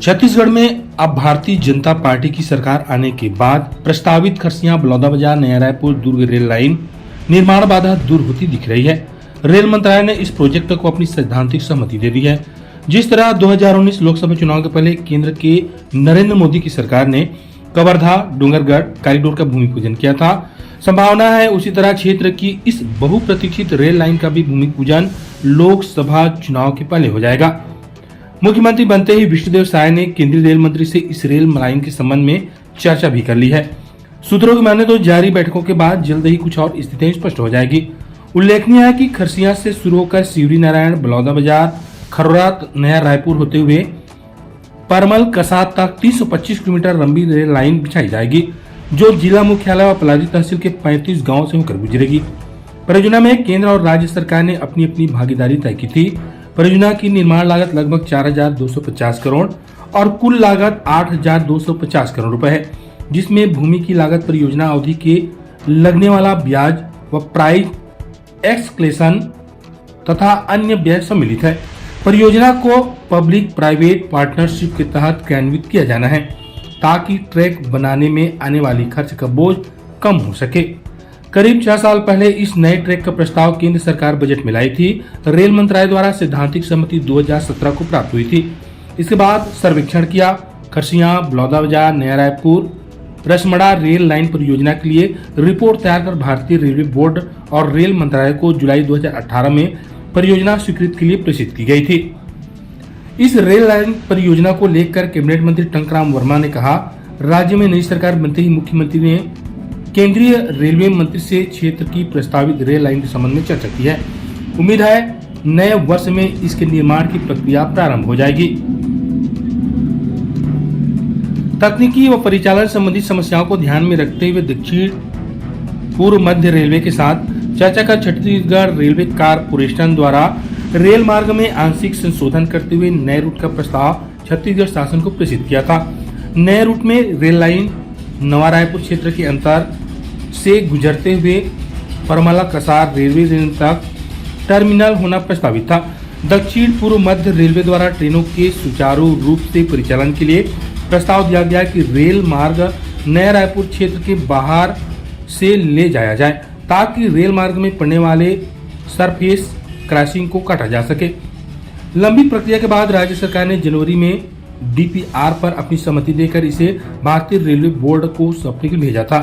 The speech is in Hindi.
छत्तीसगढ़ में अब भारतीय जनता पार्टी की सरकार आने के बाद प्रस्तावित खरसिया बलौदाबाजार नया रायपुर दुर्ग रेल लाइन निर्माण बाधा दूर होती दिख रही है। रेल मंत्रालय ने इस प्रोजेक्ट को अपनी सैद्धांतिक सहमति दे दी है। जिस तरह 2019 लोकसभा चुनाव के पहले केंद्र के नरेंद्र मोदी की सरकार ने कवर्धा डूंगरगढ़ कॉरिडोर का भूमि पूजन किया था, संभावना है उसी तरह क्षेत्र की इस बहुप्रतीक्षित रेल लाइन का भी भूमि पूजन लोकसभा चुनाव के पहले हो जाएगा। मुख्यमंत्री बनते ही विष्णुदेव साय ने केंद्रीय रेल मंत्री से इस रेल लाइन के संबंध में चर्चा भी कर ली है। सूत्रों की माने तो जारी बैठकों के बाद जल्द ही कुछ और स्थितियां स्पष्ट हो जाएगी। उल्लेखनीय है कि खरसिया से शुरू होकर सिवरी नारायण बलौदाबाजार खरोरा नया रायपुर होते हुए परमल कसाद तक 325 किलोमीटर लंबी रेल लाइन बिछाई जाएगी, जो जिला मुख्यालय और पलारी तहसील के 35 गाँव से होकर गुजरेगी। परियोजना में केंद्र और राज्य सरकार ने अपनी अपनी भागीदारी तय की थी। परियोजना की निर्माण लागत लगभग 4,250 करोड़ और कुल लागत 8,250 करोड़ रुपए है, जिसमें भूमि की लागत परियोजना अवधि के लगने वाला ब्याज व प्राइस एक्सक्लेशन तथा अन्य व्यय सम्मिलित है। परियोजना को पब्लिक प्राइवेट पार्टनरशिप के तहत क्रियान्वित किया जाना है, ताकि ट्रैक बनाने में आने वाली खर्च का बोझ कम हो सके। करीब 6 साल पहले इस नए ट्रैक का प्रस्ताव केंद्र सरकार बजट में लाई थी। रेल मंत्रालय द्वारा सैद्धांतिक सहमति 2017 को प्राप्त हुई थी। इसके बाद सर्वेक्षण किया। खरसिया बलौदाबाजार नया रायपुर रसमड़ा रेल लाइन परियोजना के लिए रिपोर्ट तैयार कर भारतीय रेलवे बोर्ड और रेल मंत्रालय को जुलाई 2018 में परियोजना स्वीकृत के लिए प्रेषित की गई थी। इस रेल लाइन परियोजना को लेकर कैबिनेट मंत्री टंकराम वर्मा ने कहा, राज्य में नई सरकार बनते ही मुख्यमंत्री ने केंद्रीय रेलवे मंत्री से क्षेत्र की प्रस्तावित रेल लाइन के संबंध में चर्चा की है। उम्मीद है नए वर्ष में इसके निर्माण की प्रक्रिया प्रारंभ हो जाएगी। तकनीकी व परिचालन संबंधी समस्याओं को ध्यान में रखते हुए दक्षिण पूर्व मध्य रेलवे के साथ चर्चा कर छत्तीसगढ़ रेलवे कारपोरेशन द्वारा रेल मार्ग में आंशिक संशोधन करते हुए नए रूट का प्रस्ताव छत्तीसगढ़ शासन को प्रेषित किया था। नए रूट में रेल लाइन नवा रायपुर क्षेत्र के अंतर से गुजरते हुए परमला कसार रेलवे लाइन तक टर्मिनल होना प्रस्तावित था। दक्षिण पूर्व मध्य रेलवे द्वारा ट्रेनों के सुचारू रूप से परिचालन के लिए प्रस्ताव दिया गया कि रेल मार्ग नया रायपुर क्षेत्र के बाहर से ले जाया जाए, ताकि रेल मार्ग में पड़ने वाले सरफेस क्रॉसिंग को काटा जा सके। लंबी प्रक्रिया के बाद राज्य सरकार ने जनवरी में DPR पर अपनी सहमति देकर इसे भारतीय रेलवे बोर्ड को सौंपने के लिए भेजा था।